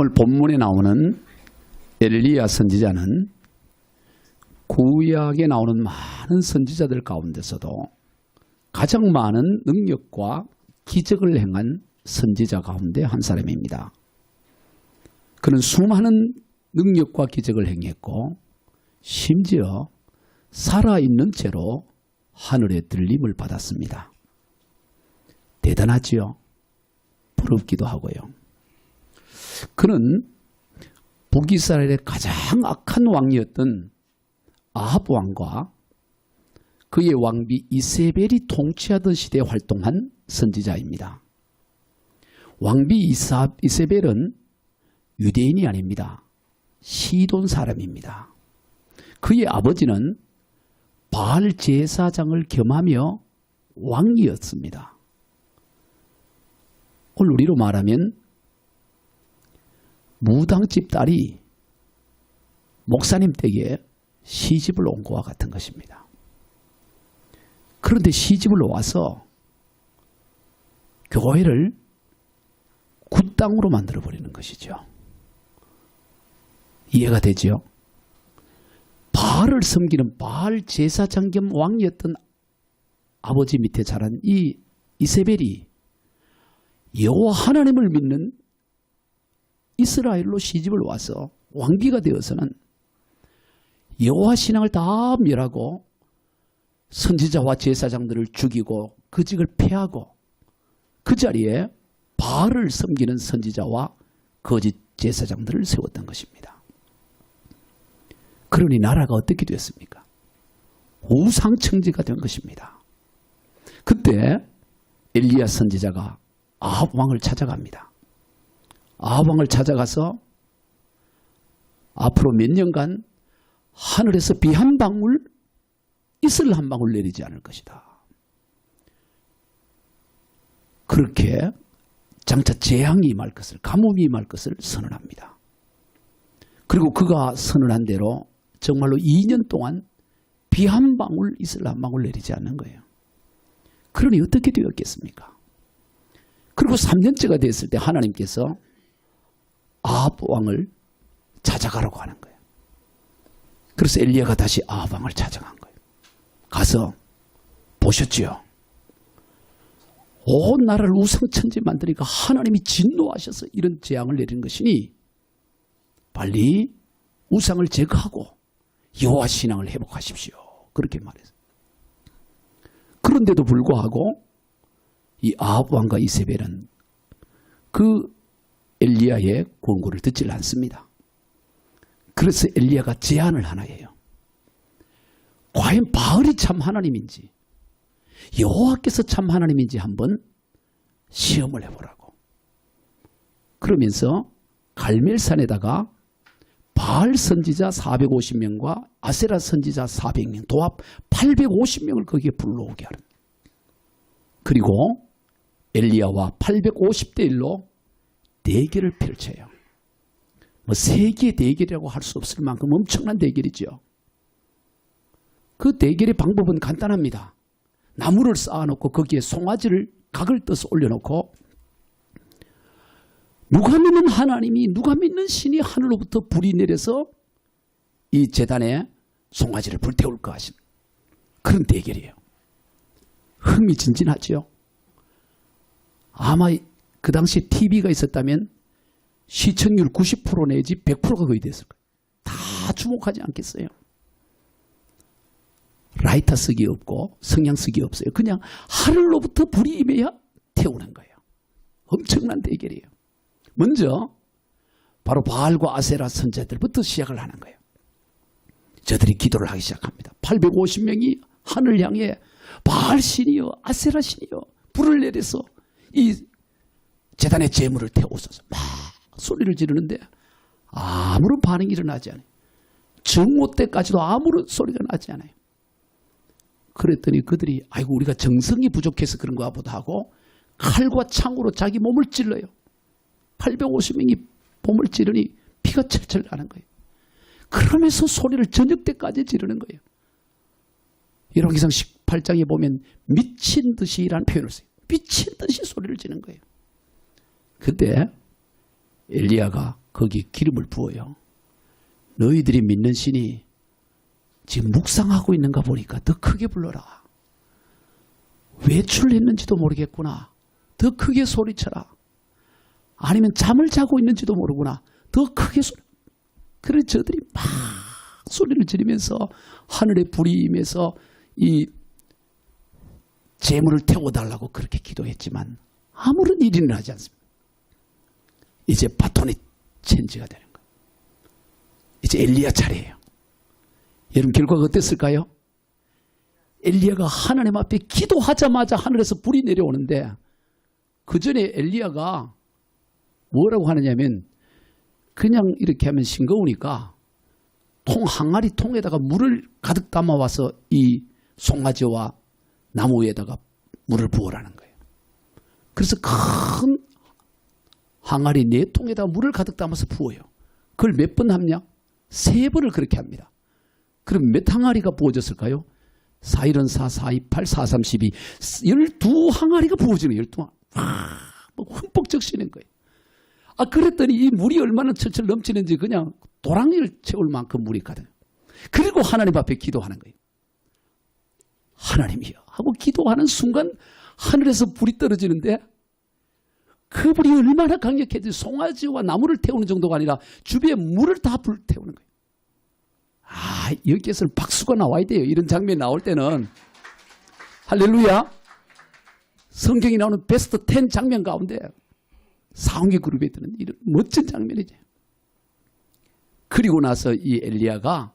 오늘 본문에 나오는 엘리야 선지자는 구약에 나오는 많은 선지자들 가운데서도 가장 많은 능력과 기적을 행한 선지자 가운데 한 사람입니다. 그는 수많은 능력과 기적을 행했고 심지어 살아있는 채로 하늘의 들림을 받았습니다. 대단하지요. 부럽기도 하고요. 그는 북이스라엘의 가장 악한 왕이었던 아합 왕과 그의 왕비 이세벨이 통치하던 시대에 활동한 선지자입니다. 왕비 이세벨은 유대인이 아닙니다. 시돈 사람입니다. 그의 아버지는 바알 제사장을 겸하며 왕이었습니다. 오늘 우리로 말하면 무당집 딸이 목사님 댁에 시집을 온 것과 같은 것입니다. 그런데 시집을 와서 교회를 굿땅으로 만들어버리는 것이죠. 이해가 되죠? 바알을 섬기는 바알 제사장 겸 왕이었던 아버지 밑에 자란 이 이세벨이 여호와 하나님을 믿는 이스라엘로 시집을 와서 왕비가 되어서는 여호와 신앙을 다 멸하고 선지자와 제사장들을 죽이고 그 직을 폐하고 그 자리에 바알을 섬기는 선지자와 거짓 제사장들을 세웠던 것입니다. 그러니 나라가 어떻게 되었습니까? 우상청지가 된 것입니다. 그때 엘리야 선지자가 아합 왕을 찾아갑니다. 아합 왕을 찾아가서 앞으로 몇 년간 하늘에서 비 한 방울, 이슬 한 방울 내리지 않을 것이다. 그렇게 장차 재앙이 임할 것을, 가뭄이 임할 것을 선언합니다. 그리고 그가 선언한 대로 정말로 2년 동안 비 한 방울, 이슬 한 방울 내리지 않는 거예요. 그러니 어떻게 되었겠습니까? 그리고 3년째가 됐을 때 하나님께서 아합 왕을 찾아가라고 하는 거예요. 그래서 엘리야가 다시 아합 왕을 찾아간 거예요. 가서 보셨지요? 온 나라를 우상천지 만드니까 하나님이 진노하셔서 이런 재앙을 내린 것이니 빨리 우상을 제거하고 여호와 신앙을 회복하십시오. 그렇게 말했어요. 그런데도 불구하고 이 아합 왕과 이세벨은 그 엘리야의 권고를 듣질 않습니다. 그래서 엘리야가 제안을 하나 해요. 과연 바알이 참 하나님인지 여호와께서 참 하나님인지 한번 시험을 해보라고. 그러면서 갈멜산에다가 바알 선지자 450명과 아세라 선지자 400명 도합 850명을 거기에 불러오게 하는. 그리고 엘리야와 850대 1로 대결을 펼쳐요. 뭐 세계 대결이라고 할 수 없을 만큼 엄청난 대결이죠. 그 대결의 방법은 간단합니다. 나무를 쌓아놓고 거기에 송아지를 각을 떠서 올려놓고 누가 믿는 하나님이, 누가 믿는 신이 하늘로부터 불이 내려서 이 제단에 송아지를 불태울까 하신 그런 대결이에요. 흥미진진하죠. 아마 그 당시 TV가 있었다면 시청률 90% 내지 100%가 거의 됐을 거예요. 다 주목하지 않겠어요. 라이터 쓰기 없고 성냥 쓰기 없어요. 그냥 하늘로부터 불이 임해야 태우는 거예요. 엄청난 대결이에요. 먼저 바로 바알과 아세라 선지자들부터 시작을 하는 거예요. 저들이 기도를 하기 시작합니다. 850명이 하늘 향해 바알 신이여 아세라 신이여 불을 내려서 이 제단의 제물을 태우소서 막 소리를 지르는데 아무런 반응이 일어나지 않아요. 정오 때까지도 아무런 소리가 나지 않아요. 그랬더니 그들이 아이고 우리가 정성이 부족해서 그런가 보다 하고 칼과 창으로 자기 몸을 찔러요. 850명이 몸을 찌르니 피가 철철 나는 거예요. 그러면서 소리를 저녁 때까지 지르는 거예요. 열왕기상 18장에 보면 미친 듯이라는 표현을 써요. 미친 듯이 소리를 지르는 거예요. 그때 엘리야가 거기에 기름을 부어요. 너희들이 믿는 신이 지금 묵상하고 있는가 보니까 더 크게 불러라. 외출했는지도 모르겠구나. 더 크게 소리쳐라. 아니면 잠을 자고 있는지도 모르구나. 더 크게 소리. 그래 저들이 막 소리를 지르면서 하늘에 불이 임해서 이 재물을 태워달라고 그렇게 기도했지만 아무런 일이 일어나지 않습니다. 이제 바톤이 체인지가 되는 거예요. 이제 엘리야 차례예요. 여러분 결과가 어땠을까요? 엘리야가 하나님 앞에 기도하자마자 하늘에서 불이 내려오는데 그 전에 엘리야가 뭐라고 하느냐면 그냥 이렇게 하면 싱거우니까 항아리 통에다가 물을 가득 담아와서 이 송아지와 나무 위에다가 물을 부으라는 거예요. 그래서 큰 항아리 4통에다가 물을 가득 담아서 부어요. 그걸 몇 번 합냐? 3번을 그렇게 합니다. 그럼 몇 항아리가 부어졌을까요? 4, 1, 4, 4, 2, 8, 4, 3, 12 12항아리가 부어지는 거예요. 12항아리. 흠뻑 적시는 거예요. 그랬더니 이 물이 얼마나 철철 넘치는지 그냥 도랑이를 채울 만큼 물이 가득. 그리고 하나님 앞에 기도하는 거예요. 하나님이여 하고 기도하는 순간 하늘에서 불이 떨어지는데 그 불이 얼마나 강력해지 송아지와 나무를 태우는 정도가 아니라 주변에 물을 다 불태우는 거예요. 여기에서는 박수가 나와야 돼요. 이런 장면이 나올 때는. 할렐루야. 성경이 나오는 베스트 10 장면 가운데 사홍기 그룹에 드는 이런 멋진 장면이죠. 그리고 나서 이 엘리야가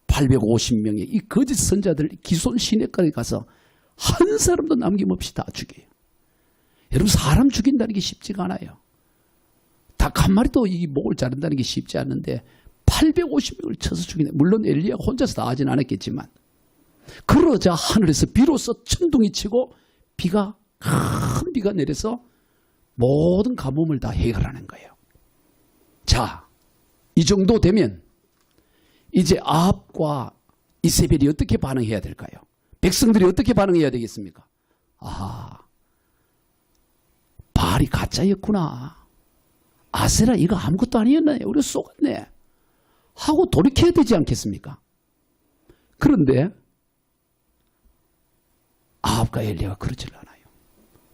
850명의 이 거짓 선자들 기손 시내까지 가서 한 사람도 남김없이 다 죽여요. 여러분 사람 죽인다는 게 쉽지가 않아요. 닭 한 마리도 이 목을 자른다는 게 쉽지 않는데 850명을 쳐서 죽이네. 물론 엘리야가 혼자서 다 하진 않았겠지만 그러자 하늘에서 비로소 천둥이 치고 큰 비가 내려서 모든 가뭄을 다 해결하는 거예요. 자, 이 정도 되면 이제 아합과 이세벨이 어떻게 반응해야 될까요? 백성들이 어떻게 반응해야 되겠습니까? 바알이 가짜였구나. 아세라 이거 아무것도 아니었네. 우리가 속았네. 하고 돌이켜야 되지 않겠습니까? 그런데 아합과 엘리야가 그러질 않아요.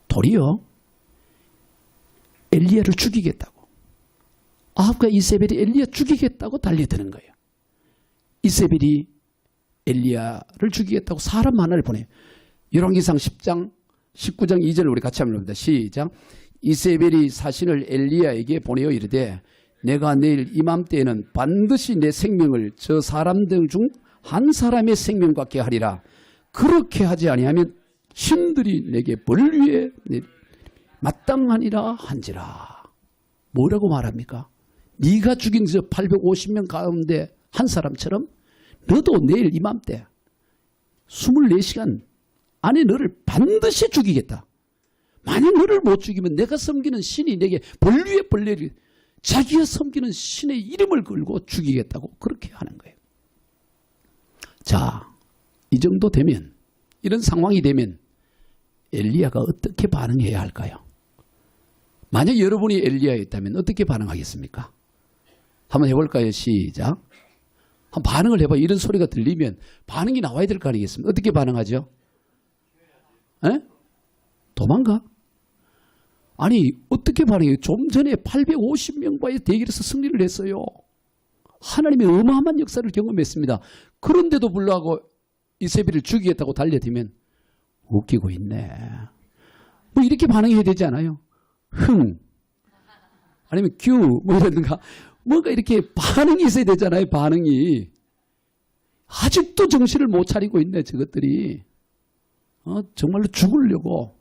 도리어 엘리야를 죽이겠다고. 아합과 이세벨이 엘리야 죽이겠다고 달려드는 거예요. 이세벨이 엘리야를 죽이겠다고 사람 하나를 보내요. 열왕기상 10장 19장 2절을 우리 같이 한번 봅니다. 시작. 이세벨이 사신을 엘리야에게 보내어 이르되 내가 내일 이맘때에는 반드시 내 생명을 저 사람들 중 한 사람의 생명 같게 하리라. 그렇게 하지 아니하면 신들이 내게 벌 위에 마땅하니라 한지라. 뭐라고 말합니까? 네가 죽인 저 850명 가운데 한 사람처럼 너도 내일 이맘때 24시간 안에 너를 반드시 죽이겠다. 만약 너를 못 죽이면 내가 섬기는 신이 내게 벌 위에 벌 내리 자기가 섬기는 신의 이름을 걸고 죽이겠다고 그렇게 하는 거예요. 자, 이 정도 되면 이런 상황이 되면 엘리야가 어떻게 반응해야 할까요? 만약 여러분이 엘리야였다면 어떻게 반응하겠습니까? 한번 해볼까요? 시작. 한번 반응을 해봐. 이런 소리가 들리면 반응이 나와야 될 거 아니겠습니까? 어떻게 반응하죠? 에? 도망가? 아니 어떻게 반응해요? 좀 전에 850명과의 대결에서 승리를 했어요. 하나님의 어마어마한 역사를 경험했습니다. 그런데도 불구하고 이세벨을 죽이겠다고 달려들면 웃기고 있네. 뭐 이렇게 반응해야 되지 않아요? 아니면 뭐 이러든가 뭔가 이렇게 반응이 있어야 되잖아요. 반응이. 아직도 정신을 못 차리고 있네 저것들이. 정말로 죽으려고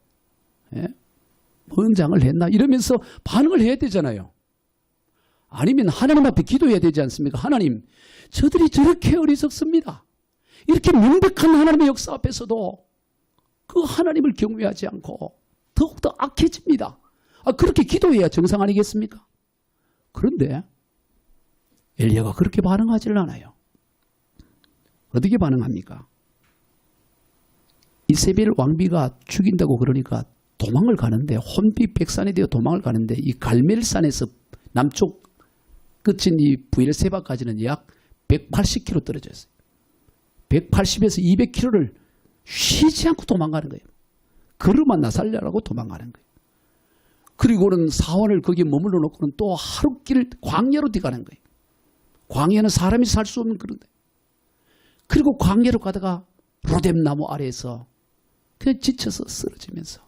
헌장을 했나 이러면서 반응을 해야 되잖아요. 아니면 하나님 앞에 기도해야 되지 않습니까? 하나님, 저들이 저렇게 어리석습니다. 이렇게 명백한 하나님의 역사 앞에서도 그 하나님을 경외하지 않고 더욱더 악해집니다. 그렇게 기도해야 정상 아니겠습니까? 그런데 엘리야가 그렇게 반응하지를 않아요. 어떻게 반응합니까? 이세벨 왕비가 죽인다고 그러니까 도망을 가는데 혼비백산이 되어 도망을 가는데 이 갈멜산에서 남쪽 끝인 이 부엘세바까지는 약 180km 떨어져 있어요. 180에서 200km를 쉬지 않고 도망가는 거예요. 걸음만 나살려라고 도망가는 거예요. 그리고는 사원을 거기에 머물러 놓고는 또 하루길 광야로 뛰가는 거예요. 광야는 사람이 살 수 없는 그런 데. 그리고 광야로 가다가 로뎀나무 아래에서 그냥 지쳐서 쓰러지면서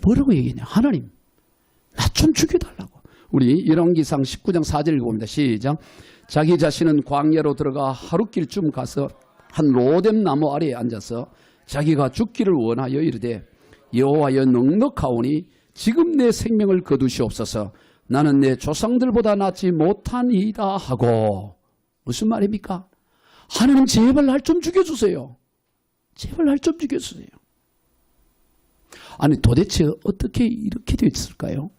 뭐라고 얘기했냐. 하나님, 나 좀 죽여달라고. 우리 열왕기상 19장 4절 읽어봅니다. 시작. 자기 자신은 광야로 들어가 하루길쯤 가서 한 로뎀나무 아래에 앉아서 자기가 죽기를 원하여 이르되 여호와여 넉넉하오니 지금 내 생명을 거두시옵소서. 나는 내 조상들보다 낫지 못하니이다 하고. 무슨 말입니까? 하나님 제발 날 좀 죽여주세요. 제발 날 좀 죽여주세요. 아니 도대체 어떻게 이렇게 됐을까요?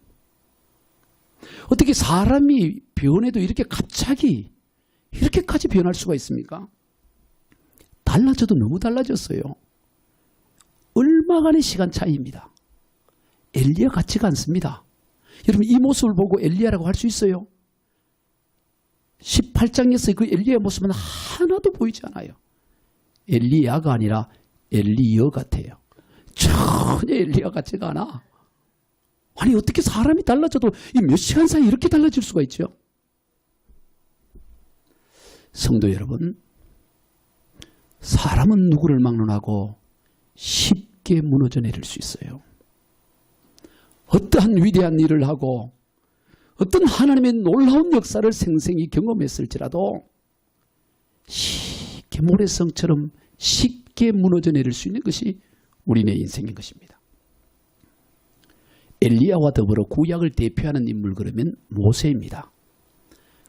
어떻게 사람이 변해도 이렇게 갑자기 이렇게까지 변할 수가 있습니까? 달라져도 너무 달라졌어요. 얼마간의 시간 차이입니다. 엘리야 같지가 않습니다. 여러분 이 모습을 보고 엘리야라고 할 수 있어요? 18장에서 그 엘리야의 모습은 하나도 보이지 않아요. 엘리야가 아니라 엘리여 같아요. 전혀 엘리야 같지가 않아. 아니 어떻게 사람이 달라져도 이 몇 시간 사이에 이렇게 달라질 수가 있죠? 성도 여러분, 사람은 누구를 막론하고 쉽게 무너져 내릴 수 있어요. 어떠한 위대한 일을 하고 어떤 하나님의 놀라운 역사를 생생히 경험했을지라도 쉽게 모래성처럼 쉽게 무너져 내릴 수 있는 것이 우리네 인생인 것입니다. 엘리야와 더불어 구약을 대표하는 인물 그러면 모세입니다.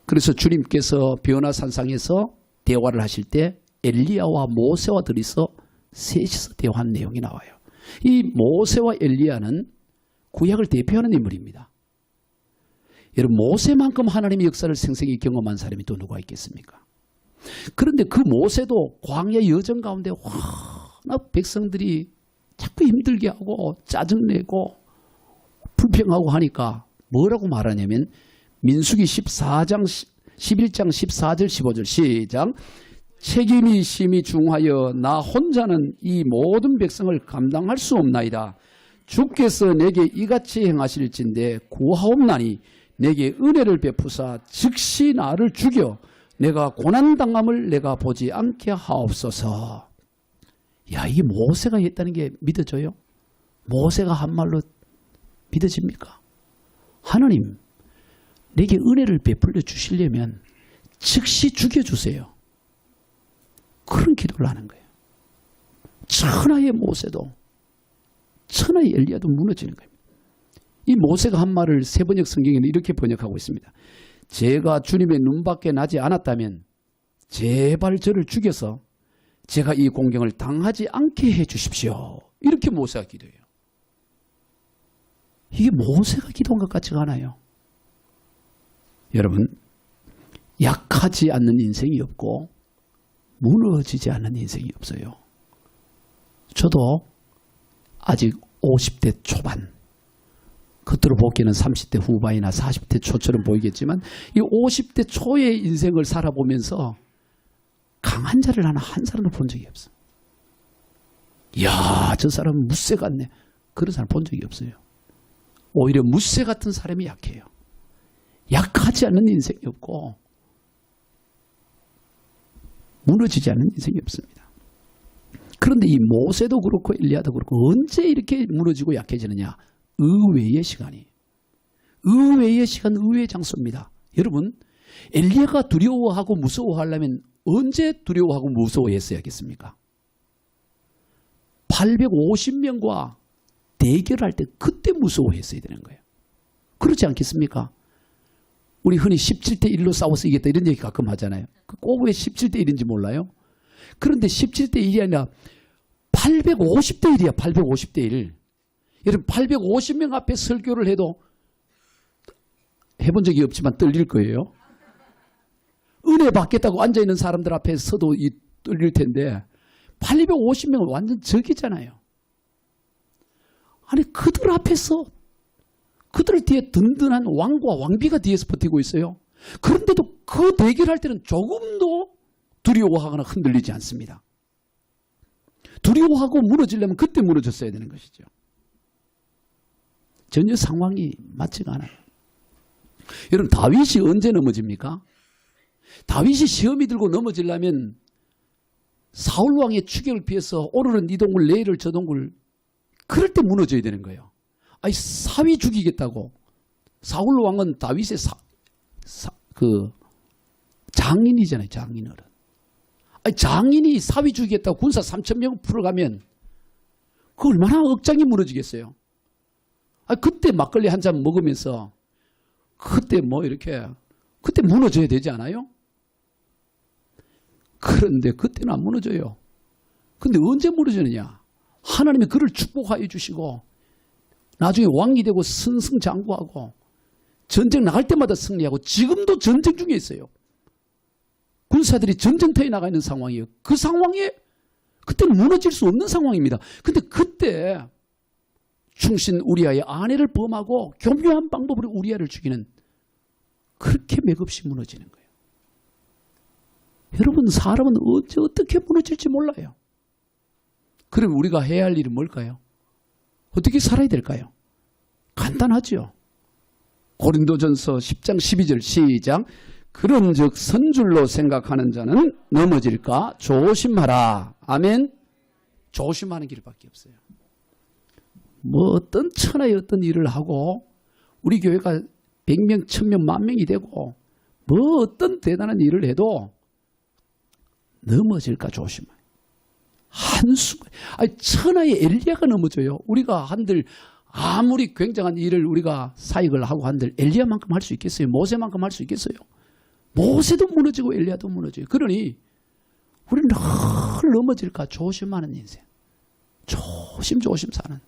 그래서 주님께서 변화산상에서 대화를 하실 때 엘리야와 모세와 둘이서 셋이서 대화한 내용이 나와요. 이 모세와 엘리야는 구약을 대표하는 인물입니다. 여러분 모세만큼 하나님의 역사를 생생히 경험한 사람이 또 누가 있겠습니까? 그런데 그 모세도 광야 여정 가운데 워낙 백성들이 자꾸 힘들게 하고 짜증내고 불평하고 하니까 뭐라고 말하냐면 민수기 11장 14절 15절 시작. 책임이 심히 중하여 나 혼자는 이 모든 백성을 감당할 수 없나이다. 주께서 내게 이같이 행하실진대 구하옵나니 내게 은혜를 베푸사 즉시 나를 죽여 내가 고난당함을 내가 보지 않게 하옵소서. 야, 이게 모세가 했다는 게 믿어져요? 모세가 한 말로 믿어집니까? 하나님, 내게 은혜를 베풀려 주시려면 즉시 죽여주세요. 그런 기도를 하는 거예요. 천하의 모세도 천하의 엘리야도 무너지는 거예요. 이 모세가 한 말을 세번역 성경에는 이렇게 번역하고 있습니다. 제가 주님의 눈밖에 나지 않았다면 제발 저를 죽여서 제가 이 공경을 당하지 않게 해 주십시오. 이렇게 모세가 기도해요. 이게 모세가 기도한 것 같지가 않아요. 여러분, 약하지 않는 인생이 없고 무너지지 않는 인생이 없어요. 저도 아직 50대 초반, 겉으로 보기에는 30대 후반이나 40대 초처럼 보이겠지만 이 50대 초의 인생을 살아보면서 강한 자를 한 사람도 본 적이 없어요. 이야, 저 사람은 무쇠 같네. 그런 사람 본 적이 없어요. 오히려 무쇠 같은 사람이 약해요. 약하지 않는 인생이 없고 무너지지 않는 인생이 없습니다. 그런데 이 모세도 그렇고 엘리야도 그렇고 언제 이렇게 무너지고 약해지느냐? 의외의 시간이. 의외의 시간, 의외의 장소입니다. 여러분, 엘리야가 두려워하고 무서워하려면 언제 두려워하고 무서워했어야겠습니까? 850명과 대결할 때 그때 무서워했어야 되는 거예요. 그렇지 않겠습니까? 우리 흔히 17대 1로 싸워서 이겼다 이런 얘기 가끔 하잖아요. 꼭 왜 17대 1인지 몰라요? 그런데 17대 1이 아니라 850대 1이야. 850대 1. 여러분 850명 앞에 설교를 해도 해본 적이 없지만 떨릴 거예요. 은혜 받겠다고 앉아있는 사람들 앞에 서도 떨릴 텐데 850명은 완전 적이잖아요. 아니 그들 앞에서 그들 뒤에 든든한 왕과 왕비가 뒤에서 버티고 있어요. 그런데도 그 대결할 때는 조금도 두려워하거나 흔들리지 않습니다. 두려워하고 무너지려면 그때 무너졌어야 되는 것이죠. 전혀 상황이 맞지가 않아요. 여러분, 다윗이 언제 넘어집니까? 다윗이 시험이 들고 넘어지려면 사울왕의 추격을 피해서 오늘은 이 동굴 내일은 저 동굴, 그럴 때 무너져야 되는 거예요. 아니, 사위 죽이겠다고. 사울왕은 다윗의 장인이잖아요. 장인어른. 아니, 장인이 사위 죽이겠다고 군사 3,000명 풀어가면 그 얼마나 억장이 무너지겠어요. 아니, 그때 막걸리 한 잔 먹으면서 그때 그때 무너져야 되지 않아요? 그런데 그때는 안 무너져요. 근데 언제 무너지느냐? 하나님이 그를 축복하여 주시고 나중에 왕이 되고 승승장구하고 전쟁 나갈 때마다 승리하고 지금도 전쟁 중에 있어요. 군사들이 전쟁터에 나가 있는 상황이에요. 그 상황에 그때는 무너질 수 없는 상황입니다. 근데 그때 충신 우리아의 아내를 범하고 교묘한 방법으로 우리아를 죽이는, 그렇게 맥없이 무너지는 거예요. 여러분, 사람은 언제 어떻게 무너질지 몰라요. 그럼 우리가 해야 할 일은 뭘까요? 어떻게 살아야 될까요? 간단하죠. 고린도전서 10장 12절 시작. 그런즉 선줄로 생각하는 자는 넘어질까 조심하라. 아멘. 조심하는 길밖에 없어요. 뭐 어떤 천하의 어떤 일을 하고 우리 교회가 100명, 1000명, 10,000명이 되고 뭐 어떤 대단한 일을 해도 넘어질까 조심해. 한순간, 아니, 천하의 엘리야가 넘어져요. 우리가 한들 아무리 굉장한 일을 우리가 사역을 하고 한들 엘리야만큼 할 수 있겠어요? 모세만큼 할 수 있겠어요? 모세도 무너지고 엘리야도 무너져요. 그러니 우리는 늘 넘어질까 조심하는 인생. 조심조심 사는.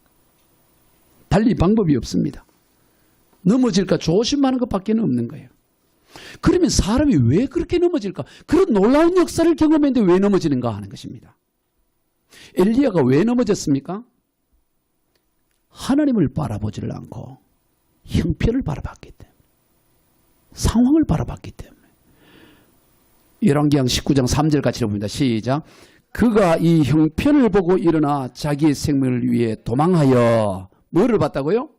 달리 방법이 없습니다. 넘어질까 조심하는 것밖에 없는 거예요. 그러면 사람이 왜 그렇게 넘어질까? 그런 놀라운 역사를 경험했는데 왜 넘어지는가 하는 것입니다. 엘리야가 왜 넘어졌습니까? 하나님을 바라보지를 않고 형편을 바라봤기 때문에, 상황을 바라봤기 때문에. 열왕기상 19장 3절 같이 읽어봅니다. 시작. 그가 이 형편을 보고 일어나 자기의 생명을 위해 도망하여, 뭐를 봤다고요?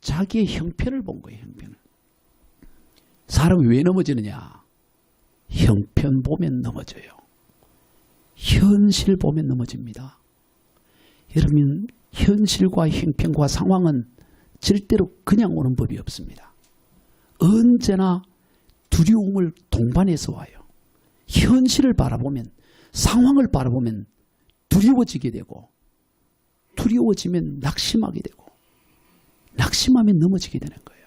자기의 형편을 본 거예요. 형편을. 사람이 왜 넘어지느냐? 형편 보면 넘어져요. 현실 보면 넘어집니다. 여러분, 현실과 형편과 상황은 절대로 그냥 오는 법이 없습니다. 언제나 두려움을 동반해서 와요. 현실을 바라보면, 상황을 바라보면 두려워지게 되고, 두려워지면 낙심하게 되고, 낙심하면 넘어지게 되는 거예요.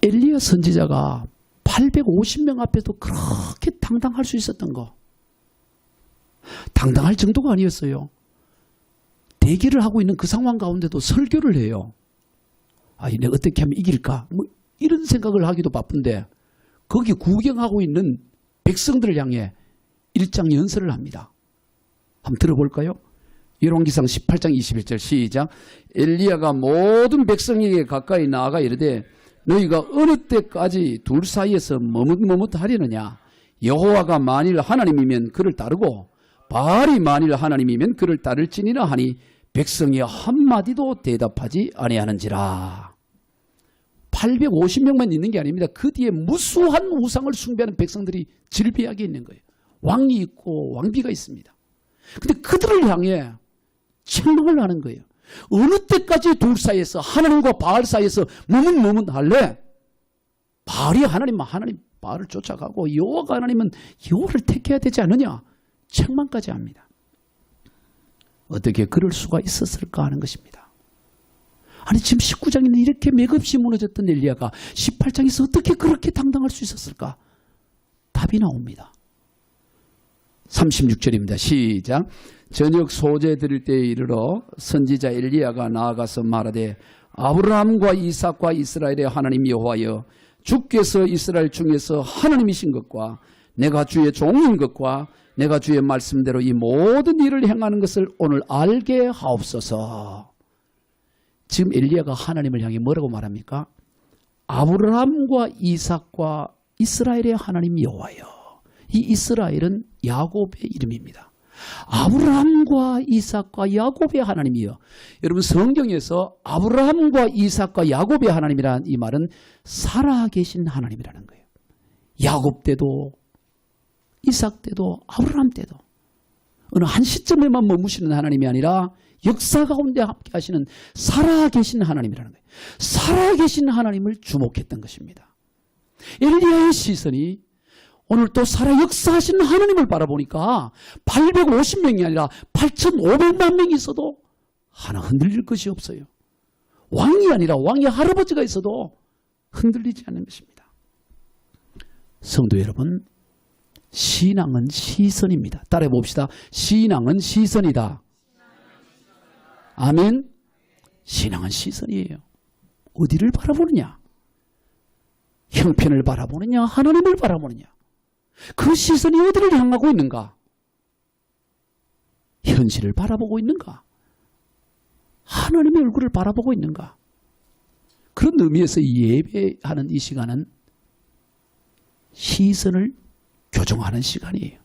엘리야 선지자가 850명 앞에도 그렇게 당당할 수 있었던 거, 당당할 정도가 아니었어요. 대기를 하고 있는 그 상황 가운데도 설교를 해요. 아, 내가 어떻게 하면 이길까? 뭐 이런 생각을 하기도 바쁜데 거기 구경하고 있는 백성들을 향해 일장 연설을 합니다. 한번 들어볼까요? 열왕기상 18장 21절 시작. 엘리야가 모든 백성에게 가까이 나아가 이르되 너희가 어느 때까지 둘 사이에서 머뭇머뭇하려느냐? 여호와가 만일 하나님이면 그를 따르고 바알이 만일 하나님이면 그를 따를지니라 하니 백성이 한마디도 대답하지 아니하는지라. 850명만 있는 게 아닙니다. 그 뒤에 무수한 우상을 숭배하는 백성들이 질비하게 있는 거예요. 왕이 있고 왕비가 있습니다. 근데 그들을 향해 책망을 하는 거예요. 어느 때까지 둘 사이에서, 하나님과 바알 사이에서 머뭇머뭇할래? 바알이 하나님 바알을 쫓아가고 여호와가 하나님은 여호와를 택해야 되지 않느냐? 책망까지 합니다. 어떻게 그럴 수가 있었을까 하는 것입니다. 아니, 지금 19장에는 이렇게 맥없이 무너졌던 엘리야가 18장에서 어떻게 그렇게 당당할 수 있었을까? 답이 나옵니다. 36절입니다. 시작. 저녁 소재 드릴 때에 이르러 선지자 엘리야가 나아가서 말하되 아브라함과 이삭과 이스라엘의 하나님 여호와여, 주께서 이스라엘 중에서 하나님이신 것과 내가 주의 종인 것과 내가 주의 말씀대로 이 모든 일을 행하는 것을 오늘 알게 하옵소서. 지금 엘리야가 하나님을 향해 뭐라고 말합니까? 아브라함과 이삭과 이스라엘의 하나님 여호와여. 이 이스라엘은 야곱의 이름입니다. 아브라함과 이삭과 야곱의 하나님이여. 여러분 성경에서 아브라함과 이삭과 야곱의 하나님이라는 이 말은 살아계신 하나님이라는 거예요. 야곱 때도 이삭 때도 아브라함 때도 어느 한 시점에만 머무시는 하나님이 아니라 역사 가운데 함께 하시는 살아계신 하나님이라는 거예요. 살아계신 하나님을 주목했던 것입니다. 엘리야의 시선이 오늘 또 살아 역사하시는 하나님을 바라보니까 850명이 아니라 8,500만 명이 있어도 하나 흔들릴 것이 없어요. 왕이 아니라 왕의 할아버지가 있어도 흔들리지 않는 것입니다. 성도 여러분, 신앙은 시선입니다. 따라해 봅시다. 신앙은 시선이다. 아멘. 신앙은 시선이에요. 어디를 바라보느냐? 형편을 바라보느냐? 하나님을 바라보느냐? 그 시선이 어디를 향하고 있는가? 현실을 바라보고 있는가? 하나님의 얼굴을 바라보고 있는가? 그런 의미에서 예배하는 이 시간은 시선을 교정하는 시간이에요.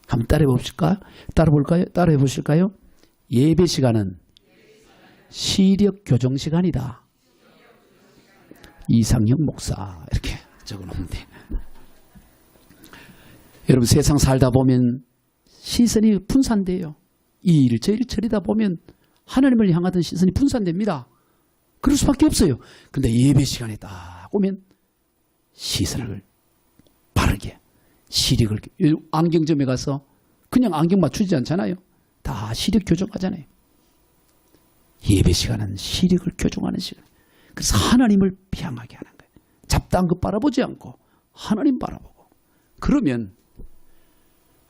한번 따라해 보실까요? 예배 시간은 시력 교정 시간이다. 이상형 목사 이렇게 적어놓으면 돼요. 여러분 세상 살다 보면 시선이 분산돼요. 이 일 저 일 처리다 보면 하나님을 향하던 시선이 분산됩니다. 그럴 수밖에 없어요. 근데 예배 시간에 딱 오면 시선을 바르게 시력을 안경점에 가서 그냥 안경 맞추지 않잖아요. 다 시력 교정하잖아요. 예배 시간은 시력을 교정하는 시간. 그래서 하나님을 향하게 하는 거예요. 잡다한 것 바라보지 않고 하나님 바라보고. 그러면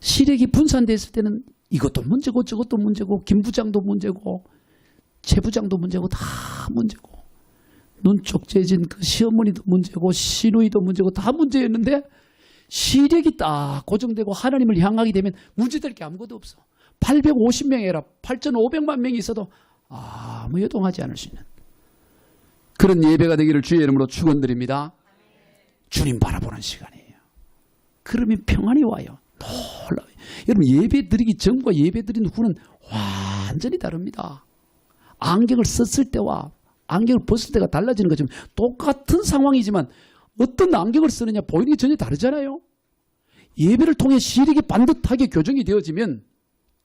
시력이 분산됐을 때는 이것도 문제고 저것도 문제고 김 부장도 문제고 최 부장도 문제고 다 문제고 눈 쪽재진 그 시어머니도 문제고 시누이도 문제고 다 문제였는데 시력이 딱 고정되고 하나님을 향하게 되면 문제될 게 아무것도 없어. 850명이 아니라 8,500만 명이 있어도 아무 여동하지 않을 수 있는 그런 예배가 되기를 주의 이름으로 축원드립니다. 주님 바라보는 시간이에요. 그러면 평안이 와요. 놀라워요. 여러분 예배 드리기 전과 예배 드린 후는 완전히 다릅니다. 안경을 썼을 때와 안경을 벗을 때가 달라지는 것처럼 똑같은 상황이지만 어떤 안경을 쓰느냐 보이는 게 전혀 다르잖아요. 예배를 통해 시력이 반듯하게 교정이 되어지면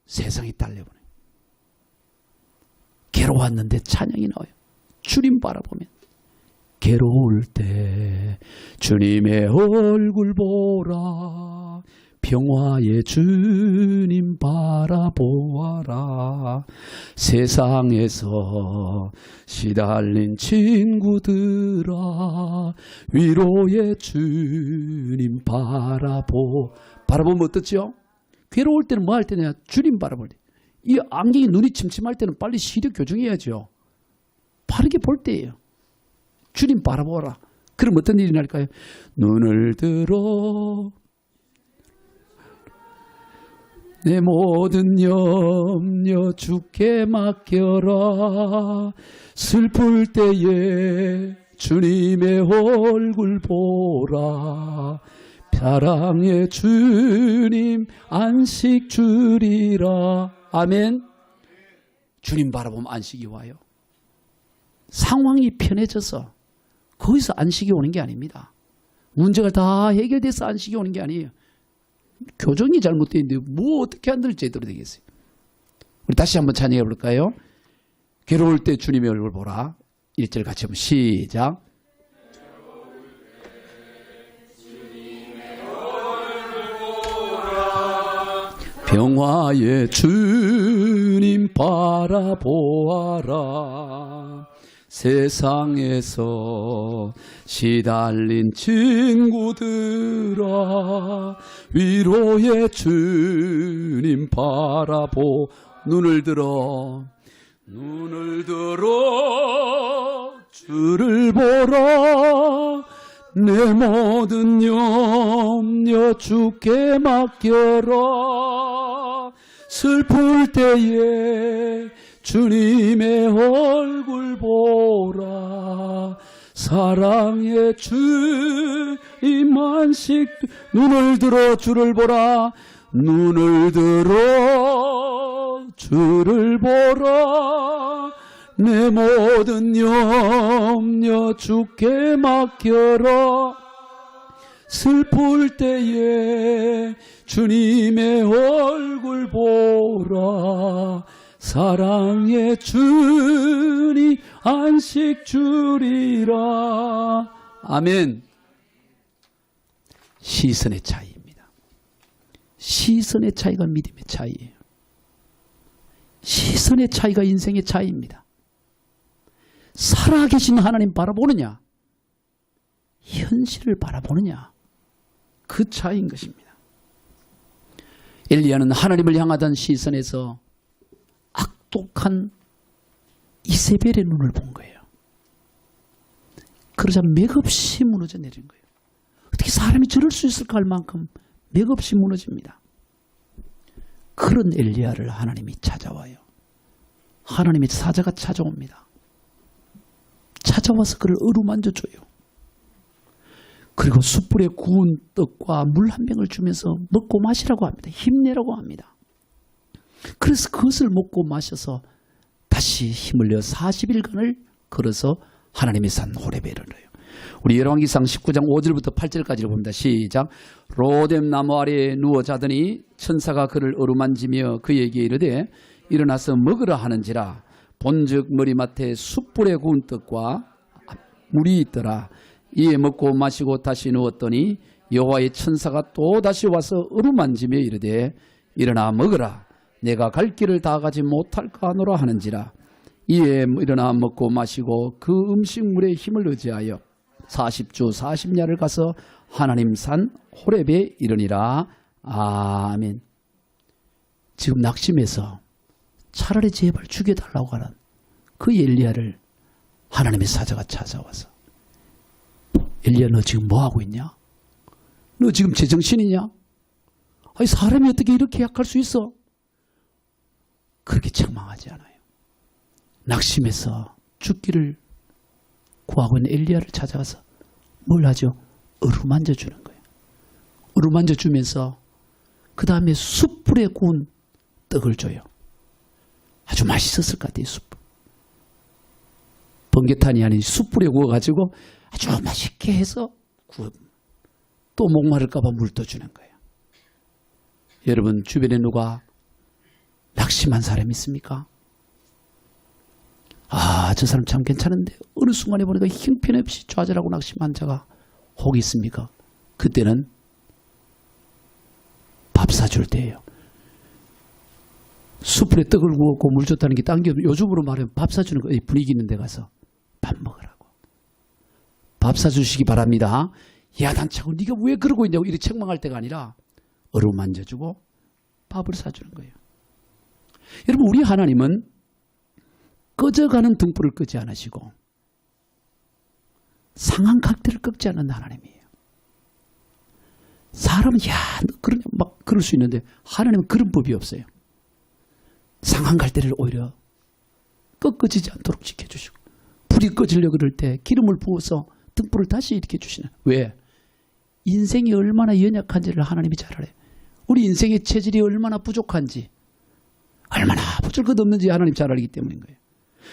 세상이 달려버려요. 괴로웠는데 찬양이 나와요. 주님 바라보면 괴로울 때 주님의 얼굴 보라 평화의 주님 바라보아라 세상에서 시달린 친구들아 위로의 주님 바라보면 어떻죠? 괴로울 때는 뭐 할 때냐? 주님 바라볼 때. 이 안경이 눈이 침침할 때는 빨리 시력 교정해야죠. 바르게 볼 때예요. 주님 바라보라. 그럼 어떤 일이 날까요? 눈을 들어 내 모든 염려 주께 맡겨라 슬플 때에 주님의 얼굴 보라 사랑의 주님 안식 주리라. 아멘. 주님 바라보면 안식이 와요. 상황이 편해져서 거기서 안식이 오는 게 아닙니다. 문제가 다 해결돼서 안식이 오는 게 아니에요. 교정이 잘못되어 있는데 뭐 어떻게 한들 제대로 되겠어요. 우리 다시 한번 찬양해 볼까요? 괴로울 때 주님의 얼굴 보라. 1절 같이 한번 시작. 평화의 주님 바라보아라 세상에서 시달린 친구들아 위로의 주님 바라보 눈을 들어 주를 보라 내 모든 염려 주께 맡겨라 슬플 때에 주님의 얼굴 보라. 사랑의 주님 안식. 눈을 들어 주를 보라. 눈을 들어 주를 보라. 내 모든 염려 주께 맡겨라. 슬플 때에 주님의 얼굴 보라. 사랑의 주님 안식 주리라. 아멘. 시선의 차이입니다. 시선의 차이가 믿음의 차이예요. 시선의 차이가 인생의 차이입니다. 살아계신 하나님 바라보느냐, 현실을 바라보느냐, 그 차이인 것입니다. 엘리야는 하나님을 향하던 시선에서 악독한 이세벨의 눈을 본 거예요. 그러자 맥없이 무너져 내린 거예요. 어떻게 사람이 저럴 수 있을까 할 만큼 맥없이 무너집니다. 그런 엘리야를 하나님이 찾아와요. 하나님의 사자가 찾아옵니다. 찾아와서 그를 어루만져줘요. 그리고 숯불에 구운 떡과 물 한 병을 주면서 먹고 마시라고 합니다. 힘내라고 합니다. 그래서 그것을 먹고 마셔서 다시 힘을 내어 40일간을 걸어서 하나님의 산 호렙에 이르러요. 우리 열왕기상 19장 5절부터 8절까지를 봅니다. 시작. 로뎀 나무 아래에 누워 자더니 천사가 그를 어루만지며 그에게 이르되 일어나서 먹으라 하는지라. 본즉 머리맡에 숯불에 구운 떡과 물이 있더라. 이에 먹고 마시고 다시 누웠더니 여호와의 천사가 또 다시 와서 어루만지며 이르되 일어나 먹으라. 내가 갈 길을 다 가지 못할까 하노라 하는지라. 이에 일어나 먹고 마시고 그 음식물에 힘을 의지하여 40주 40야를 가서 하나님 산 호렙에 이르니라. 아멘. 지금 낙심해서 차라리 제발 죽여달라고 하는 그 엘리야를 하나님의 사자가 찾아와서 엘리야, 너 지금 뭐하고 있냐? 너 지금 제정신이냐? 아니, 사람이 어떻게 이렇게 약할 수 있어? 그렇게 책망하지 않아요. 낙심해서 죽기를 구하고 있는 엘리야를 찾아가서 뭘 하죠? 어루만져 주는 거예요. 어루만져 주면서 그 다음에 숯불에 구운 떡을 줘요. 아주 맛있었을 것 같아요. 숯불. 번개탄이 아닌 숯불에 구워가지고 아주 맛있게 해서 또 목마를까 봐 물 떠주는 거예요. 여러분 주변에 누가 낙심한 사람이 있습니까? 아, 저 사람 참 괜찮은데 어느 순간에 보니까 형편없이 좌절하고 낙심한 자가 혹 있습니까? 그때는 밥 사줄 때예요. 숯불에 떡을 구웠고 물 줬다는 게 딴 게 요즘으로 말하면 밥 사주는 거예요. 분위기 있는 데 가서 밥 먹으라고. 밥 사주시기 바랍니다. 야단차고 네가 왜 그러고 있냐고 이렇게 책망할 때가 아니라 어루만져주고 밥을 사주는 거예요. 여러분 우리 하나님은 꺼져가는 등불을 끄지 않으시고 상한 각대를 꺾지 않는 하나님이에요. 사람은 그러냐 막 그럴 수 있는데 하나님은 그런 법이 없어요. 상한 갈대를 오히려 꺾어지지 않도록 지켜주시고 불이 꺼지려고 그럴 때 기름을 부어서 등불을 다시 일으켜 주시는. 왜? 인생이 얼마나 연약한지를 하나님이 잘 알아요. 우리 인생의 체질이 얼마나 부족한지 얼마나 부족것없는지 하나님 잘 알기 때문인 거예요.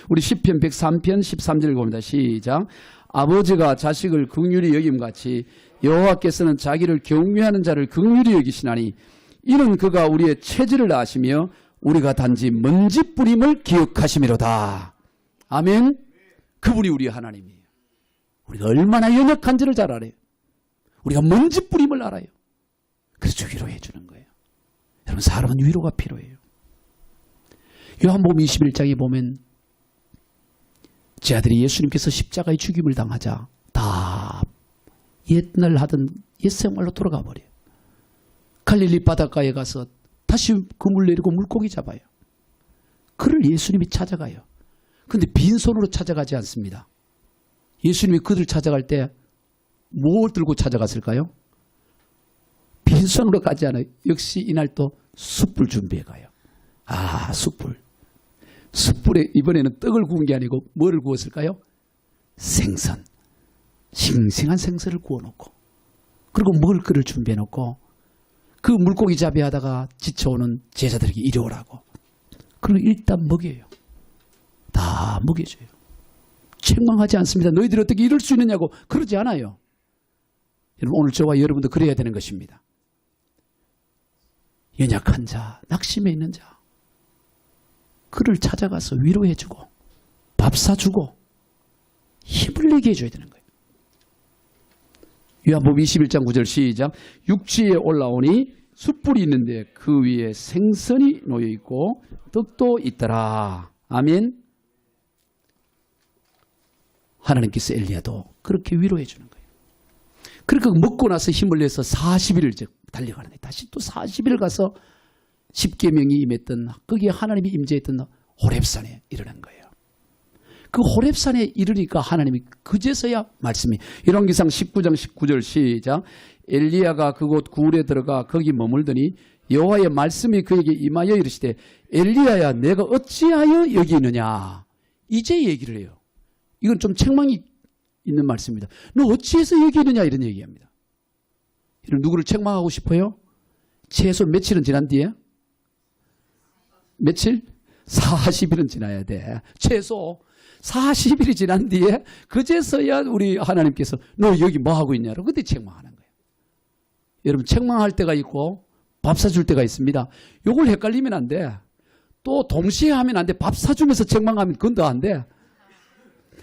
우리 시편 103편 13절 봅니다. 시작. 아버지가 자식을 긍휼히 여김같이 여호와께서는 자기를 경외하는 자를 긍휼히 여기시나니 이는 그가 우리의 체질을 아시며 우리가 단지 먼지뿌림을 기억하심이로다. 아멘. 그분이 우리 하나님이에요. 우리가 얼마나 연약한지를 잘 알아요. 우리가 먼지뿌림을 알아요. 그래서 위로해 주는 거예요. 여러분 사람은 위로가 필요해요. 요한복음 21장에 보면 제 아들이 예수님께서 십자가의 죽임을 당하자 다 옛날 하던 옛생활로 돌아가 버려요. 갈릴리 바닷가에 가서 다시 그물 내리고 물고기 잡아요. 그를 예수님이 찾아가요. 그런데 빈손으로 찾아가지 않습니다. 예수님이 그들 찾아갈 때 뭘 들고 찾아갔을까요? 빈손으로 가지 않아요. 역시 이날 또 숯불 준비해 가요. 아, 숯불. 숯불에 이번에는 떡을 구운 게 아니고 뭐를 구웠을까요? 생선. 싱싱한 생선을 구워놓고 그리고 먹을 거를 준비해놓고 그 물고기 잡이하다가 지쳐오는 제자들에게 이리 오라고. 그리고 일단 먹여요. 다 먹여줘요. 책망하지 않습니다. 너희들이 어떻게 이럴 수 있느냐고 그러지 않아요. 여러분 오늘 저와 여러분도 그래야 되는 것입니다. 연약한 자, 낙심해 있는 자 그를 찾아가서 위로해주고 밥 사주고 힘을 내게 해줘야 되는 거예요. 요한복음 21장 9절 시작. 육지에 올라오니 숯불이 있는데 그 위에 생선이 놓여있고 떡도 있더라. 아멘. 하나님께서 엘리야도 그렇게 위로해 주는 거예요. 그러니까 먹고 나서 힘을 내서 40일을 달려가는 거예요. 다시 또 40일 가서 십계명이 임했던 거기에 하나님이 임재했던 호렙산에 이르는 거예요. 그 호렙산에 이르니까 하나님이 그제서야 말씀이 열왕기상 19장 19절 시작. 엘리야가 그곳 굴에 들어가 거기 머물더니 여호와의 말씀이 그에게 임하여 이르시되 엘리야야 내가 어찌하여 여기 있느냐. 이제 얘기를 해요. 이건 좀 책망이 있는 말씀입니다. 너 어찌해서 여기 있느냐 이런 얘기합니다. 누구를 책망하고 싶어요? 최소 며칠은 지난 뒤에? 며칠? 40일은 지나야 돼. 최소 40일이 지난 뒤에 그제서야 우리 하나님께서 너 여기 뭐 하고 있냐고 그때 책망하는 거예요. 여러분 책망할 때가 있고 밥 사줄 때가 있습니다. 요걸 헷갈리면 안 돼. 또 동시에 하면 안 돼. 밥 사주면서 책망하면 그건 더 안 돼.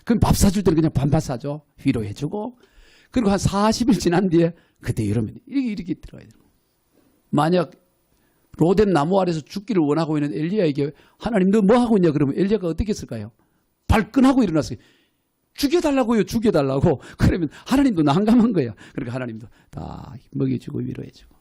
그럼 밥 사줄 때는 그냥 반반 사줘. 위로해주고 그리고 한 40일 지난 뒤에 그때 이러면 이렇게 들어가야 돼요. 만약 로뎀 나무 아래서 죽기를 원하고 있는 엘리야에게 하나님 너 뭐 하고 있냐 그러면 엘리야가 어떻게 했을까요? 발끈하고 일어났어요. 죽여달라고요. 죽여달라고. 그러면 하나님도 난감한 거예요. 그러니까 하나님도 다 먹여주고 위로해주고.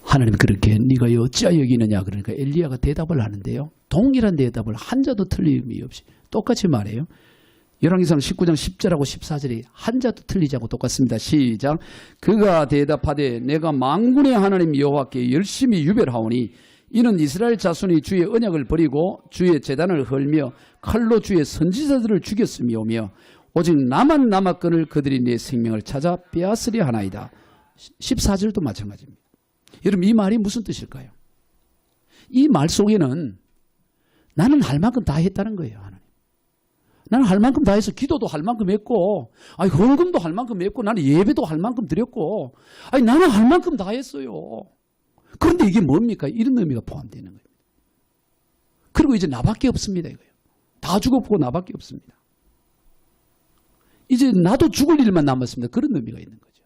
하나님 그렇게 네가 어찌하여 여기 있느냐 그러니까 엘리야가 대답을 하는데요. 동일한 대답을 한자도 틀림이 없이 똑같이 말해요. 열왕기상 19장 10절하고 14절이 한자도 틀리지 않고 똑같습니다. 시작. 그가 대답하되 내가 만군의 하나님 여호와께 열심히 유별하오니 이는 이스라엘 자손이 주의 언약을 버리고 주의 제단을 헐며 칼로 주의 선지자들을 죽였음이오며 오직 나만 남았거늘 그들이 내 생명을 찾아 빼앗으려 하나이다. 14절도 마찬가지입니다. 여러분 이 말이 무슨 뜻일까요? 이 말 속에는 나는 할 만큼 다 했다는 거예요. 하나님. 나는 할 만큼 다 해서 기도도 할 만큼 했고 헌금도 할 만큼 했고 나는 예배도 할 만큼 드렸고 나는 할 만큼 다 했어요. 그런데 이게 뭡니까? 이런 의미가 포함되는 거예요. 그리고 이제 나밖에 없습니다. 이거요. 다 죽어보고 나밖에 없습니다. 이제 나도 죽을 일만 남았습니다. 그런 의미가 있는 거죠.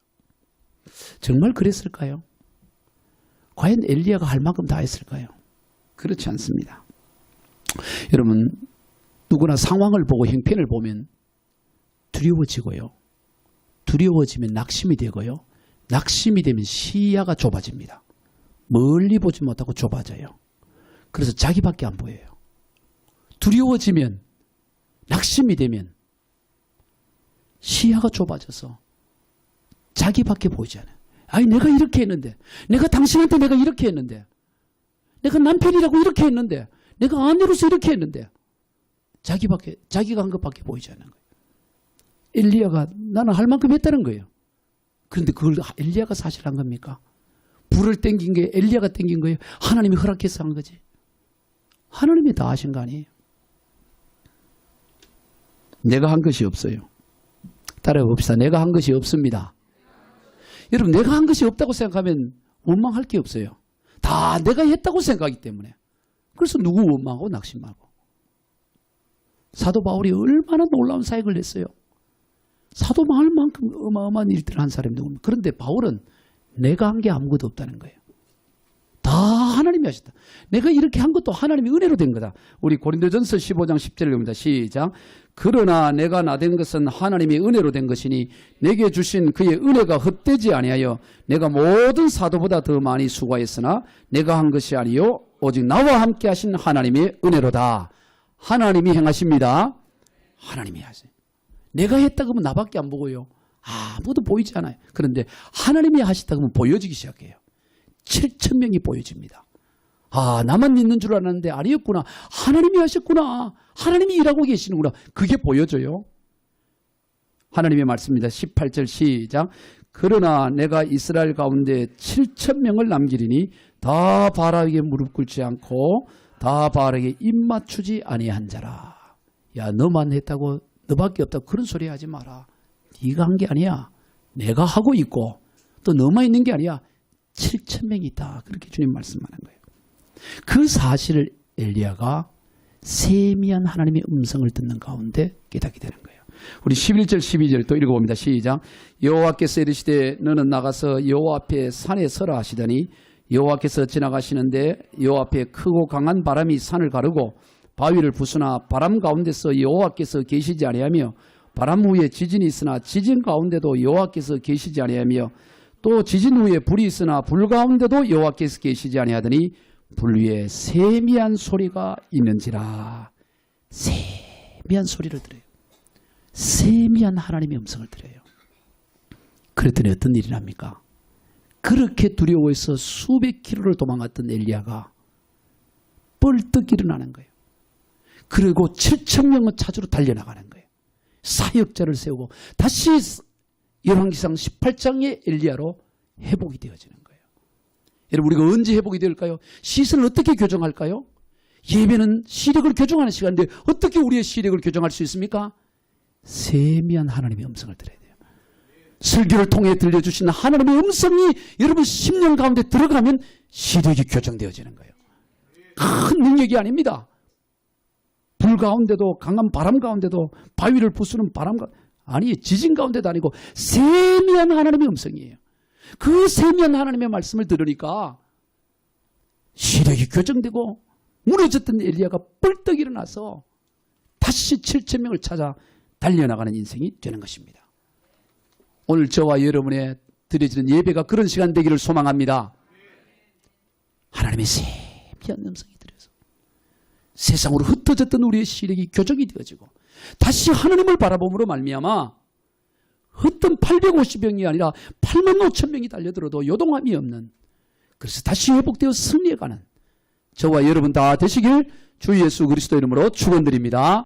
정말 그랬을까요? 과연 엘리야가 할 만큼 다 했을까요? 그렇지 않습니다. 여러분 누구나 상황을 보고 형편을 보면 두려워지고요. 두려워지면 낙심이 되고요. 낙심이 되면 시야가 좁아집니다. 멀리 보지 못하고 좁아져요. 그래서 자기밖에 안 보여요. 두려워지면 낙심이 되면 시야가 좁아져서 자기밖에 보이지 않아요. 내가 이렇게 했는데 내가 당신한테 내가 이렇게 했는데 내가 남편이라고 이렇게 했는데 내가 아내로서 이렇게 했는데 자기가 한 것밖에 보이지 않는 거예요. 엘리야가 나는 할 만큼 했다는 거예요. 그런데 그걸 엘리야가 사실 한 겁니까? 불을 땡긴 게 엘리야가 땡긴 거예요? 하나님이 허락해서 한 거지. 하나님이 다 하신 거 아니에요. 내가 한 것이 없어요. 따라해 봅시다. 내가 한 것이 없습니다. 여러분 내가 한 것이 없다고 생각하면 원망할 게 없어요. 다 내가 했다고 생각하기 때문에. 그래서 누구 원망하고 낙심하고. 사도 바울이 얼마나 놀라운 사역을 했어요. 사도 바울만큼 어마어마한 일들을 한 사람이 누굽니까? 그런데 바울은 내가 한 게 아무것도 없다는 거예요. 다 하나님이 하셨다. 내가 이렇게 한 것도 하나님의 은혜로 된 거다. 우리 고린도전서 15장 10절을 봅니다. 시작. 그러나 내가 나된 것은 하나님의 은혜로 된 것이니 내게 주신 그의 은혜가 헛되지 아니하여 내가 모든 사도보다 더 많이 수고했으나 내가 한 것이 아니요 오직 나와 함께 하신 하나님의 은혜로다. 하나님이 행하십니다. 하나님이 하세요. 내가 했다 그러면 나밖에 안 보고요. 아무도 보이지 않아요. 그런데 하나님이 하시다 그러면 보여지기 시작해요. 7,000명이 보여집니다. 아, 나만 믿는 줄 알았는데 아니었구나. 하나님이 하셨구나. 하나님이 일하고 계시는구나. 그게 보여져요. 하나님의 말씀입니다. 18절 시작. 그러나 내가 이스라엘 가운데 7,000명을 남기리니 다 바알에게 무릎 꿇지 않고 다 바알에게 입 맞추지 아니한 자라. 야, 너만 했다고 너밖에 없다고 그런 소리 하지 마라. 네가 한 게 아니야. 내가 하고 있고 또 너만 있는 게 아니야. 7,000명이 있다. 그렇게 주님 말씀하는 거예요. 그 사실을 엘리야가 세미한 하나님의 음성을 듣는 가운데 깨닫게 되는 거예요. 우리 11절 12절 또 읽어봅니다. 시작. 여호와께서 이르시되 너는 나가서 여호와 앞에 산에 서라 하시더니 여호와께서 지나가시는데 여호와 앞에 크고 강한 바람이 산을 가르고 바위를 부수나 바람 가운데서 여호와께서 계시지 아니하며 바람 후에 지진이 있으나 지진 가운데도 여호와께서 계시지 아니하며 또 지진 후에 불이 있으나 불 가운데도 여호와께서 계시지 아니하더니 불 위에 세미한 소리가 있는지라. 세미한 소리를 들어요. 세미한 하나님의 음성을 들어요. 그랬더니 어떤 일이 납니까? 그렇게 두려워해서 수백 킬로를 도망갔던 엘리야가 뻘떡 일어나는 거예요. 그리고 7,000명을 찾으러 달려나가는 거예요. 사역자를 세우고 다시 열왕기상 18장의 엘리야로 회복이 되어지는 거예요. 여러분, 우리가 언제 회복이 될까요? 시선을 어떻게 교정할까요? 예배는 시력을 교정하는 시간인데 어떻게 우리의 시력을 교정할 수 있습니까? 세미한 하나님의 음성을 들어야 돼요. 설교를 통해 들려주시는 하나님의 음성이 여러분 심령 가운데 들어가면 시력이 교정되어지는 거예요. 큰 능력이 아닙니다. 불 가운데도 강한 바람 가운데도 바위를 부수는 바람 아니 지진 가운데도 아니고 세미한 하나님의 음성이에요. 그 세미한 하나님의 말씀을 들으니까 시력이 교정되고 무너졌던 엘리야가 뻘떡 일어나서 다시 7,000명을 찾아 달려나가는 인생이 되는 것입니다. 오늘 저와 여러분의 드려지는 예배가 그런 시간 되기를 소망합니다. 하나님의 세미한 음성이 들려서 세상으로 흩어졌던 우리의 시력이 교정이 되어지고 다시 하나님을 바라봄으로 말미암아 어떤 850명이 아니라 85,000명이 달려들어도 요동함이 없는, 그래서 다시 회복되어 승리해가는 저와 여러분 다 되시길 주 예수 그리스도 이름으로 축원드립니다.